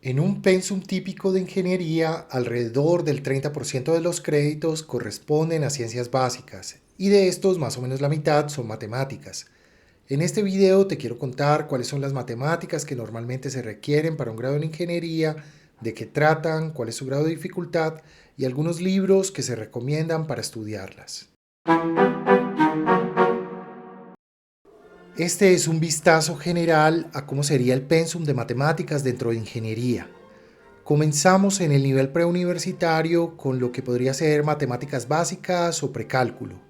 En un pensum típico de ingeniería, alrededor del 30% de los créditos corresponden a ciencias básicas y de estos más o menos la mitad son matemáticas. En este video te quiero contar cuáles son las matemáticas que normalmente se requieren para un grado en ingeniería, de qué tratan, cuál es su grado de dificultad y algunos libros que se recomiendan para estudiarlas. Este es un vistazo general a cómo sería el pensum de matemáticas dentro de ingeniería. Comenzamos en el nivel preuniversitario con lo que podría ser matemáticas básicas o precálculo.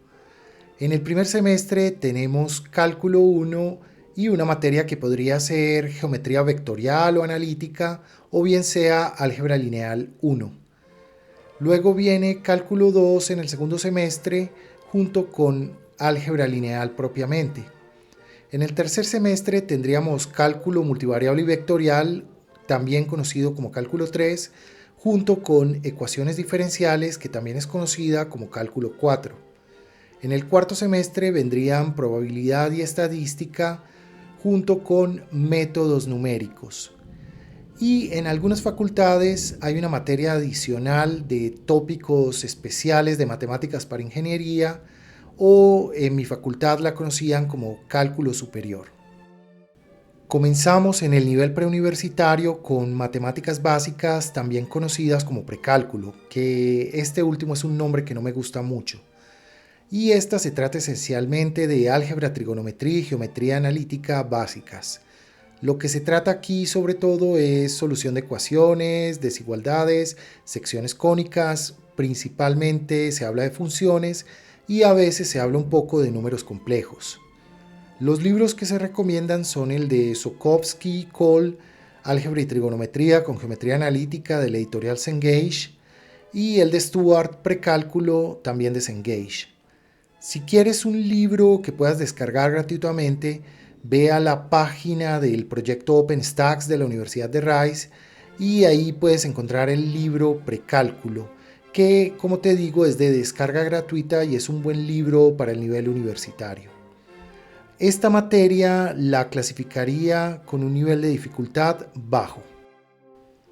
En el primer semestre tenemos cálculo 1 y una materia que podría ser geometría vectorial o analítica o bien sea álgebra lineal 1. Luego viene cálculo 2 en el segundo semestre junto con álgebra lineal propiamente. En el tercer semestre tendríamos cálculo multivariable y vectorial, también conocido como cálculo 3, junto con ecuaciones diferenciales, que también es conocida como cálculo 4. En el cuarto semestre vendrían probabilidad y estadística, junto con métodos numéricos. Y en algunas facultades hay una materia adicional de tópicos especiales de matemáticas para ingeniería, o en mi facultad la conocían como cálculo superior. Comenzamos en el nivel preuniversitario con matemáticas básicas, también conocidas como precálculo, que este último es un nombre que no me gusta mucho. Y esta se trata esencialmente de álgebra, trigonometría y geometría analítica básicas. Lo que se trata aquí sobre todo es solución de ecuaciones, desigualdades, secciones cónicas, principalmente se habla de funciones y a veces se habla un poco de números complejos. Los libros que se recomiendan son el de Sokovsky, Cole, Álgebra y Trigonometría con Geometría Analítica de la editorial Cengage y el de Stuart, Precálculo, también de Cengage. Si quieres un libro que puedas descargar gratuitamente, ve a la página del proyecto OpenStax de la Universidad de Rice y ahí puedes encontrar el libro Precálculo, que como te digo es de descarga gratuita y es un buen libro para el nivel universitario. Esta materia la clasificaría con un nivel de dificultad bajo.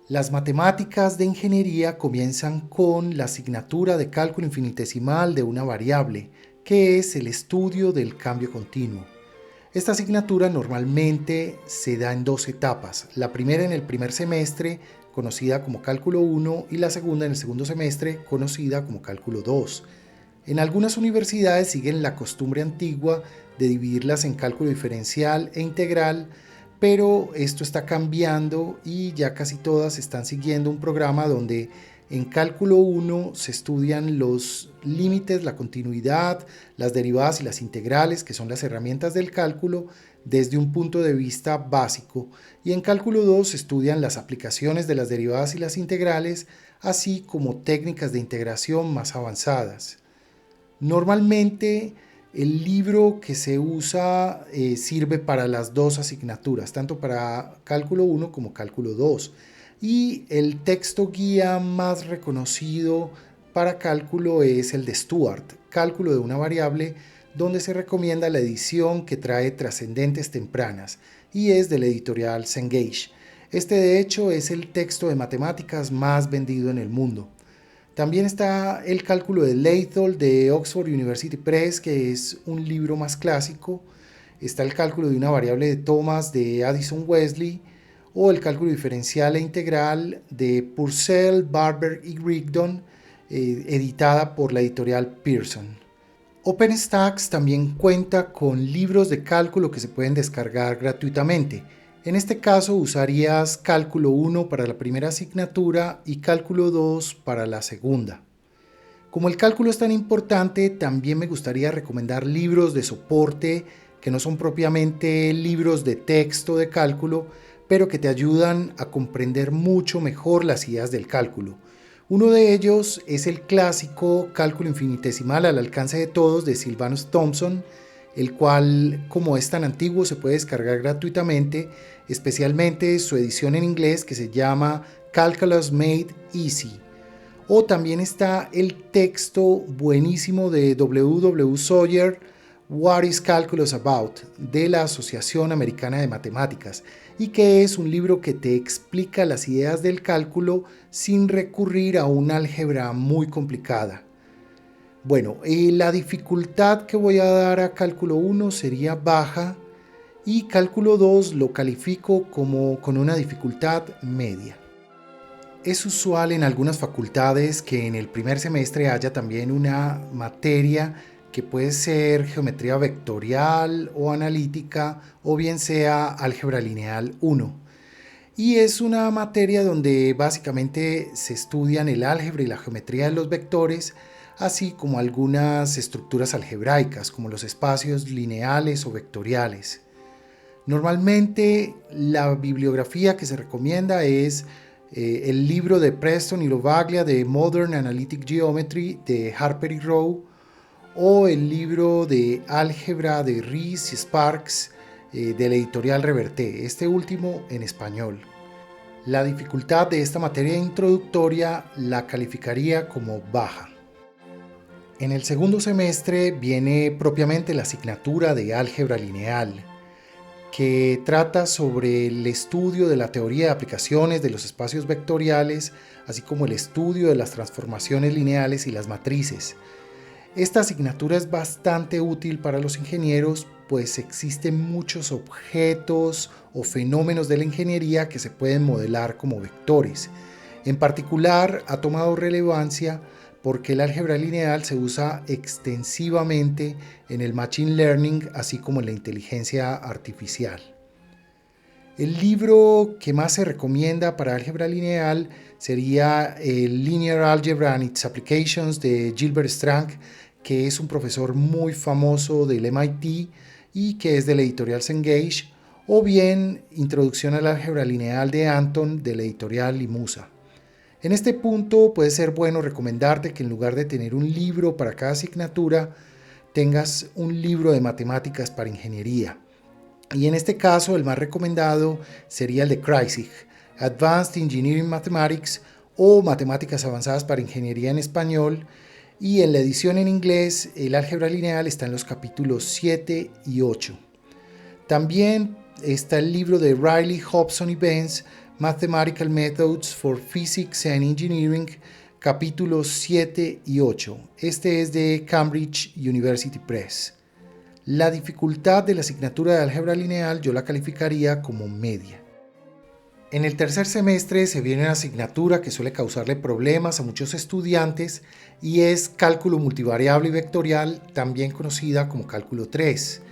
Las matemáticas de ingeniería comienzan con la asignatura de cálculo infinitesimal de una variable, que es el estudio del cambio continuo. Esta asignatura normalmente se da en dos etapas, la primera en el primer semestre, conocida como cálculo 1, y la segunda en el segundo semestre, conocida como cálculo 2. En algunas universidades siguen la costumbre antigua de dividirlas en cálculo diferencial e integral, pero esto está cambiando y ya casi todas están siguiendo un programa donde en cálculo 1 se estudian los límites, la continuidad, las derivadas y las integrales, que son las herramientas del cálculo, desde un punto de vista básico, y en cálculo 2 se estudian las aplicaciones de las derivadas y las integrales, así como técnicas de integración más avanzadas. Normalmente el libro que se usa sirve para las dos asignaturas, tanto para cálculo 1 como cálculo 2. Y el texto guía más reconocido para cálculo es el de Stuart, Cálculo de una variable, donde se recomienda la edición que trae trascendentes tempranas y es de la editorial Cengage. Este de hecho es el texto de matemáticas más vendido en el mundo. También está el cálculo de Lethal de Oxford University Press, que es un libro más clásico. Está el cálculo de una variable de Thomas de Addison Wesley, o el cálculo diferencial e integral de Purcell, Barber y Rigdon, editada por la editorial Pearson. OpenStax también cuenta con libros de cálculo que se pueden descargar gratuitamente. En este caso usarías cálculo 1 para la primera asignatura y cálculo 2 para la segunda. Como el cálculo es tan importante, también me gustaría recomendar libros de soporte que no son propiamente libros de texto de cálculo, pero que te ayudan a comprender mucho mejor las ideas del cálculo. Uno de ellos es el clásico Cálculo infinitesimal al alcance de todos de Sylvanus Thompson, el cual, como es tan antiguo, se puede descargar gratuitamente, especialmente su edición en inglés que se llama Calculus Made Easy. O también está el texto buenísimo de W. Sawyer, What is Calculus About?, de la Asociación Americana de Matemáticas. y que es un libro que te explica las ideas del cálculo sin recurrir a una álgebra muy complicada. Bueno, la dificultad que voy a dar a cálculo 1 sería baja y cálculo 2 lo califico como con una dificultad media. Es usual en algunas facultades que en el primer semestre haya también una materia que puede ser geometría vectorial o analítica o bien sea álgebra lineal 1. Y es una materia donde básicamente se estudian el álgebra y la geometría de los vectores, así como algunas estructuras algebraicas como los espacios lineales o vectoriales. Normalmente la bibliografía que se recomienda es el libro de Preston y Lovaglia de Modern Analytic Geometry de Harper y Row, o el libro de álgebra de Ries y Sparks de la editorial Reverté, este último en español. La dificultad de esta materia introductoria la calificaría como baja. En el segundo semestre viene propiamente la asignatura de álgebra lineal, que trata sobre el estudio de la teoría de aplicaciones de los espacios vectoriales, así como el estudio de las transformaciones lineales y las matrices. Esta asignatura es bastante útil para los ingenieros, pues existen muchos objetos o fenómenos de la ingeniería que se pueden modelar como vectores. En particular, ha tomado relevancia porque el álgebra lineal se usa extensivamente en el machine learning, así como en la inteligencia artificial. El libro que más se recomienda para álgebra lineal sería el Linear Algebra and Its Applications de Gilbert Strang, que es un profesor muy famoso del MIT y que es de la editorial Cengage, o bien Introducción al Álgebra Lineal de Anton de la editorial Limusa. En este punto puede ser bueno recomendarte que en lugar de tener un libro para cada asignatura, tengas un libro de matemáticas para ingeniería. Y en este caso el más recomendado sería el de Kreisig, Advanced Engineering Mathematics o Matemáticas Avanzadas para Ingeniería en español, y en la edición en inglés el álgebra lineal está en los capítulos 7 y 8. También está el libro de Riley, Hobson y Benz, Mathematical Methods for Physics and Engineering, capítulos 7 y 8. Este es de Cambridge University Press. La dificultad de la asignatura de álgebra lineal yo la calificaría como media. En el tercer semestre se viene una asignatura que suele causarle problemas a muchos estudiantes y es cálculo multivariable y vectorial, también conocida como cálculo 3.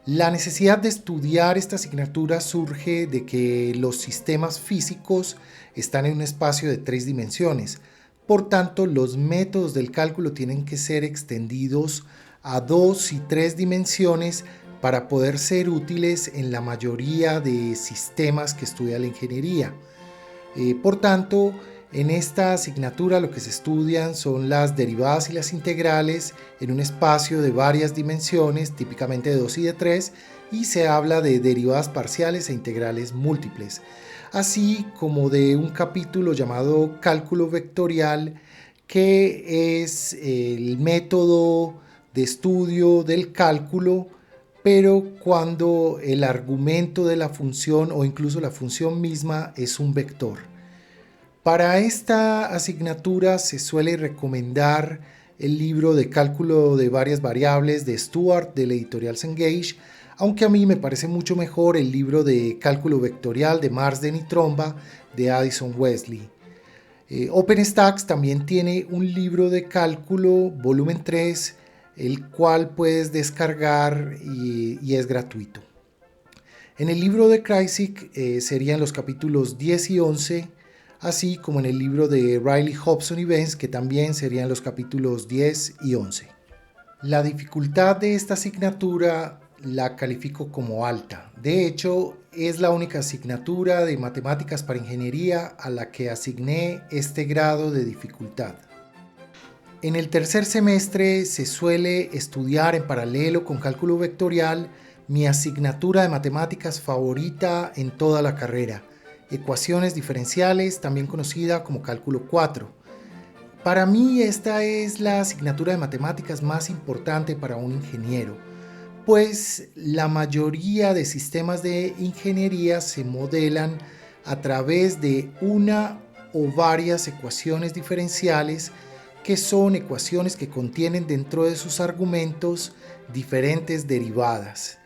La necesidad de estudiar esta asignatura surge de que los sistemas físicos están en un espacio de 3 dimensiones. Por tanto, los métodos del cálculo tienen que ser extendidos a 2 y 3 dimensiones para poder ser útiles en la mayoría de sistemas que estudia la ingeniería. Por tanto, en esta asignatura lo que se estudian son las derivadas y las integrales en un espacio de varias dimensiones, típicamente de 2 y de 3, y se habla de derivadas parciales e integrales múltiples, así como de un capítulo llamado cálculo vectorial, que es el método de estudio del cálculo, pero cuando el argumento de la función o incluso la función misma es un vector. Para esta asignatura se suele recomendar el libro de cálculo de varias variables de Stuart de la editorial Cengage, aunque a mí me parece mucho mejor el libro de cálculo vectorial de Marsden y Tromba de Addison Wesley. OpenStax también tiene un libro de cálculo, volumen 3, el cual puedes descargar y es gratuito. En el libro de Kreisig serían los capítulos 10 y 11, así como en el libro de Riley, Hobson y Benz, que también serían los capítulos 10 y 11. La dificultad de esta asignatura la califico como alta. De hecho, es la única asignatura de matemáticas para ingeniería a la que asigné este grado de dificultad. En el tercer semestre se suele estudiar en paralelo con cálculo vectorial mi asignatura de matemáticas favorita en toda la carrera, ecuaciones diferenciales, también conocida como cálculo 4. Para mí esta es la asignatura de matemáticas más importante para un ingeniero, pues la mayoría de sistemas de ingeniería se modelan a través de una o varias ecuaciones diferenciales, que son ecuaciones que contienen dentro de sus argumentos diferentes derivadas.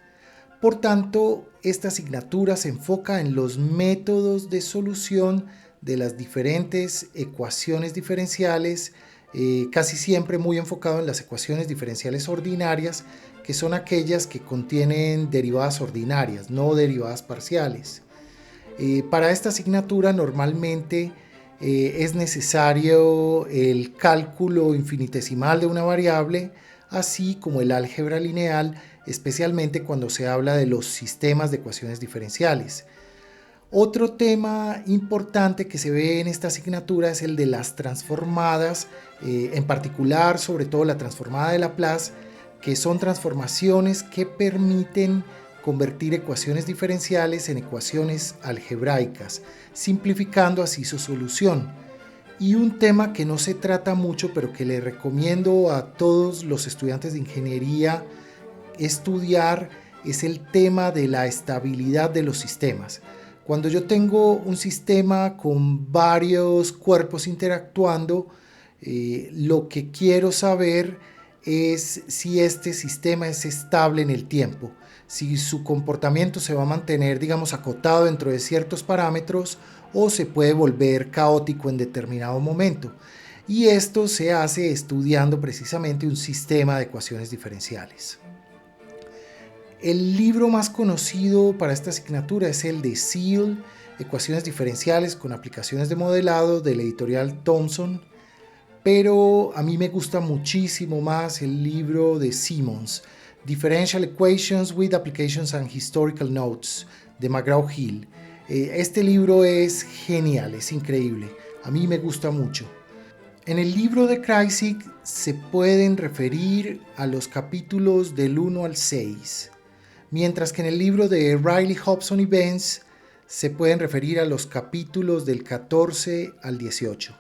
Por tanto, esta asignatura se enfoca en los métodos de solución de las diferentes ecuaciones diferenciales, casi siempre muy enfocado en las ecuaciones diferenciales ordinarias, que son aquellas que contienen derivadas ordinarias, no derivadas parciales. Para esta asignatura normalmente es necesario el cálculo infinitesimal de una variable, así como el álgebra lineal, especialmente cuando se habla de los sistemas de ecuaciones diferenciales. Otro tema importante que se ve en esta asignatura es el de las transformadas, en particular sobre todo la transformada de Laplace, que son transformaciones que permiten convertir ecuaciones diferenciales en ecuaciones algebraicas, simplificando así su solución. Y un tema que no se trata mucho, pero que le recomiendo a todos los estudiantes de ingeniería estudiar, es el tema de la estabilidad de los sistemas. Cuando yo tengo un sistema con varios cuerpos interactuando, lo que quiero saber es si este sistema es estable en el tiempo, si su comportamiento se va a mantener, digamos, acotado dentro de ciertos parámetros o se puede volver caótico en determinado momento. Y esto se hace estudiando precisamente un sistema de ecuaciones diferenciales. El libro más conocido para esta asignatura es el de SEAL, Ecuaciones diferenciales con aplicaciones de modelado, de la editorial Thomson, pero a mí me gusta muchísimo más el libro de Simons, Differential Equations with Applications and Historical Notes, de McGraw-Hill. Este libro es genial, es increíble, a mí me gusta mucho. En el libro de Kreyszig se pueden referir a los capítulos del 1 al 6, mientras que en el libro de Riley, Hobson y Benz se pueden referir a los capítulos del 14 al 18.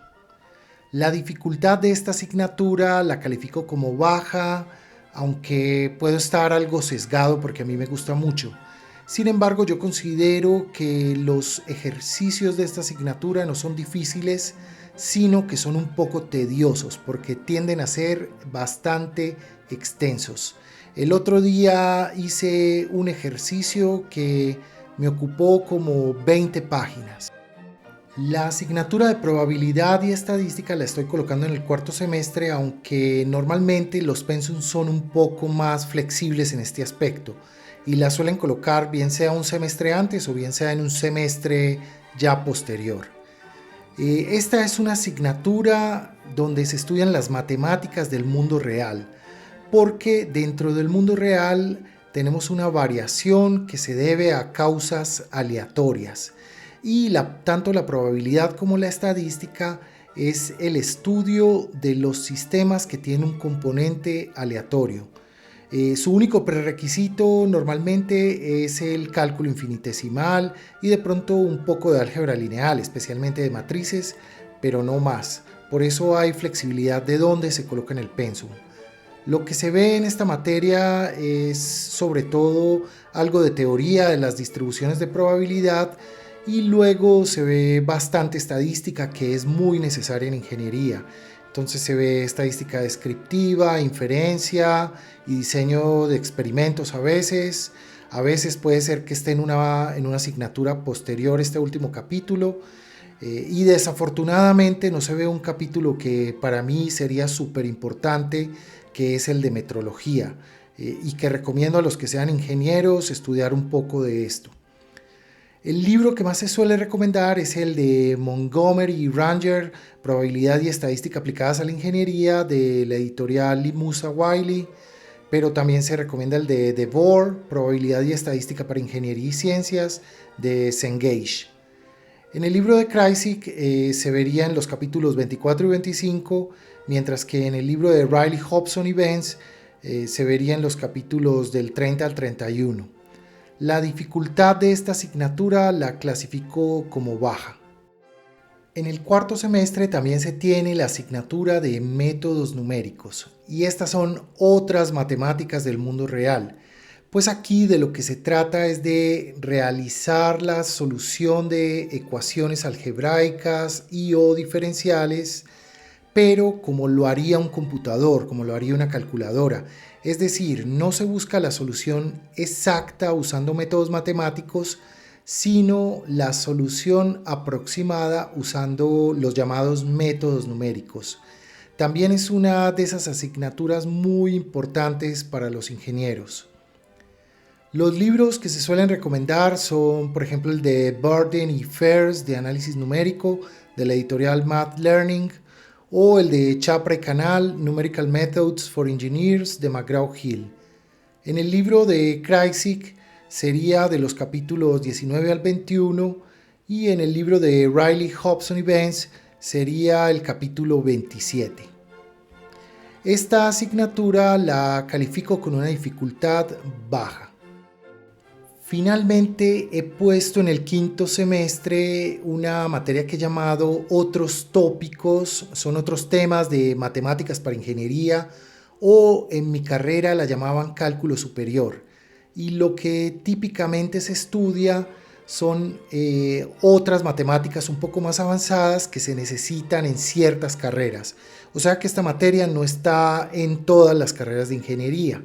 La dificultad de esta asignatura la califico como baja, aunque puedo estar algo sesgado porque a mí me gusta mucho. Sin embargo, yo considero que los ejercicios de esta asignatura no son difíciles, sino que son un poco tediosos porque tienden a ser bastante extensos. El otro día hice un ejercicio que me ocupó como 20 páginas. La asignatura de probabilidad y estadística la estoy colocando en el cuarto semestre, aunque normalmente los pensums son un poco más flexibles en este aspecto y la suelen colocar bien sea un semestre antes o bien sea en un semestre ya posterior. Esta es una asignatura donde se estudian las matemáticas del mundo real, porque dentro del mundo real tenemos una variación que se debe a causas aleatorias y tanto la probabilidad como la estadística es el estudio de los sistemas que tienen un componente aleatorio. Su único prerequisito normalmente es el cálculo infinitesimal y de pronto un poco de álgebra lineal, especialmente de matrices, pero no más. Por eso hay flexibilidad de dónde se coloca en el pensum. Lo que se ve en esta materia es sobre todo algo de teoría de las distribuciones de probabilidad y luego se ve bastante estadística que es muy necesaria en ingeniería. Entonces se ve estadística descriptiva, inferencia y diseño de experimentos a veces. A veces puede ser que esté en una asignatura posterior este último capítulo. Y desafortunadamente no se ve un capítulo que para mí sería súper importante, que es el de metrología, y que recomiendo a los que sean ingenieros estudiar un poco de esto. El libro que más se suele recomendar es el de Montgomery y Ranger, Probabilidad y Estadística aplicadas a la Ingeniería, de la editorial Limusa Wiley, pero también se recomienda el de DeVore, Probabilidad y Estadística para Ingeniería y Ciencias, de Cengage. En el libro de Kreyszig se verían los capítulos 24 y 25, mientras que en el libro de Riley, Hobson y Benz se verían los capítulos del 30 al 31. La dificultad de esta asignatura la clasificó como baja. En el cuarto semestre también se tiene la asignatura de métodos numéricos, y estas son otras matemáticas del mundo real. Pues aquí de lo que se trata es de realizar la solución de ecuaciones algebraicas y o diferenciales, pero como lo haría un computador, como lo haría una calculadora. Es decir, no se busca la solución exacta usando métodos matemáticos, sino la solución aproximada usando los llamados métodos numéricos. También es una de esas asignaturas muy importantes para los ingenieros. Los libros que se suelen recomendar son, por ejemplo, el de Burden y Fairs de análisis numérico de la editorial Math Learning, o el de Chapra y Canal, Numerical Methods for Engineers de McGraw-Hill. En el libro de Kreyszig sería de los capítulos 19 al 21, y en el libro de Riley, Hobson y Benz sería el capítulo 27. Esta asignatura la califico con una dificultad baja. Finalmente he puesto en el quinto semestre una materia que he llamado otros tópicos, son otros temas de matemáticas para ingeniería, o en mi carrera la llamaban cálculo superior. Y lo que típicamente se estudia son otras matemáticas un poco más avanzadas que se necesitan en ciertas carreras. O sea que esta materia no está en todas las carreras de ingeniería.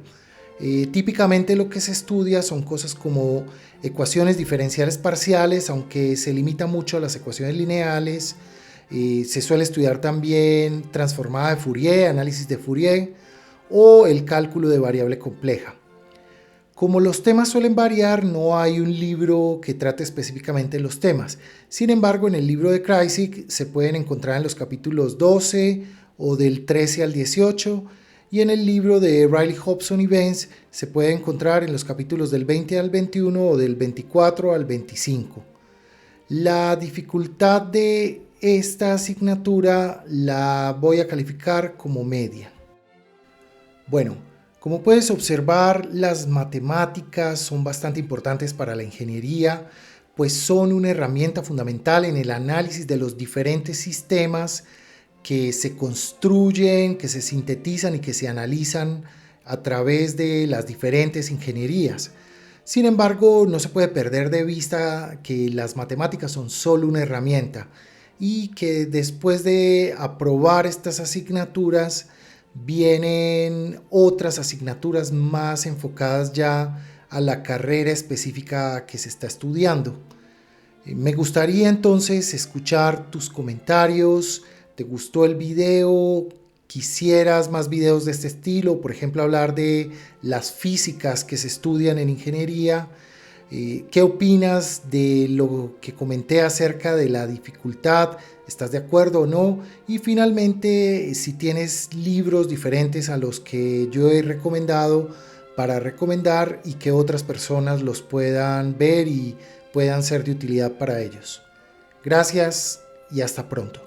Típicamente lo que se estudia son cosas como ecuaciones diferenciales parciales, aunque se limita mucho a las ecuaciones lineales. Se suele estudiar también transformada de Fourier, análisis de Fourier, o el cálculo de variable compleja. Como los temas suelen variar, no hay un libro que trate específicamente los temas. Sin embargo, en el libro de Kreyszig se pueden encontrar en los capítulos 12 o del 13 al 18, y en el libro de Riley, Hobson y Benz se puede encontrar en los capítulos del 20 al 21 o del 24 al 25. La dificultad de esta asignatura la voy a calificar como media. Bueno, como puedes observar, las matemáticas son bastante importantes para la ingeniería, pues son una herramienta fundamental en el análisis de los diferentes sistemas que se construyen, que se sintetizan y que se analizan a través de las diferentes ingenierías. Sin embargo, no se puede perder de vista que las matemáticas son solo una herramienta y que después de aprobar estas asignaturas vienen otras asignaturas más enfocadas ya a la carrera específica que se está estudiando. Me gustaría entonces escuchar tus comentarios. ¿Te gustó el video? ¿Quisieras más videos de este estilo? Por ejemplo, hablar de las físicas que se estudian en ingeniería. ¿Qué opinas de lo que comenté acerca de la dificultad? ¿Estás de acuerdo o no? Y finalmente, si tienes libros diferentes a los que yo he recomendado para recomendar y que otras personas los puedan ver y puedan ser de utilidad para ellos. Gracias y hasta pronto.